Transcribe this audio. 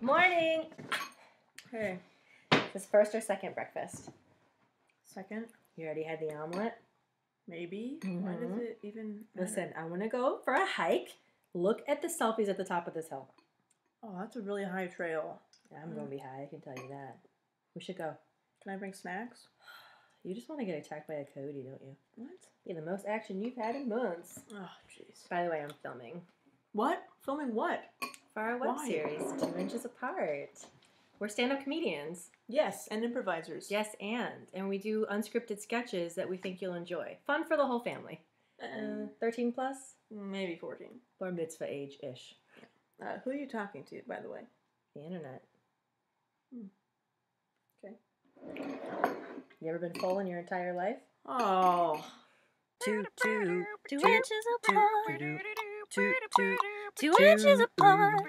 Morning! Hey. Is this first or second breakfast? Second? You already had the omelet? Maybe? Why does it even matter? Listen, I want to go for a hike. Look at the selfies at the top of this hill. Oh, that's a really high trail. I'm going to be high, I can tell you that. We should go. Can I bring snacks? You just want to get attacked by a Cody, don't you? What? Yeah, the most action you've had in months. Oh, jeez. By the way, I'm filming. What? Filming what? For our web Why? series, 2 Inches Apart. We're stand-up comedians. Yes, and improvisers. Yes, and we do unscripted sketches that we think you'll enjoy. Fun for the whole family. 13 plus? Maybe 14. Bar mitzvah age-ish. Who are you talking to, by the way? The internet. Okay. You ever been full in your entire life? Oh. 2 inches apart. 2 inches apart.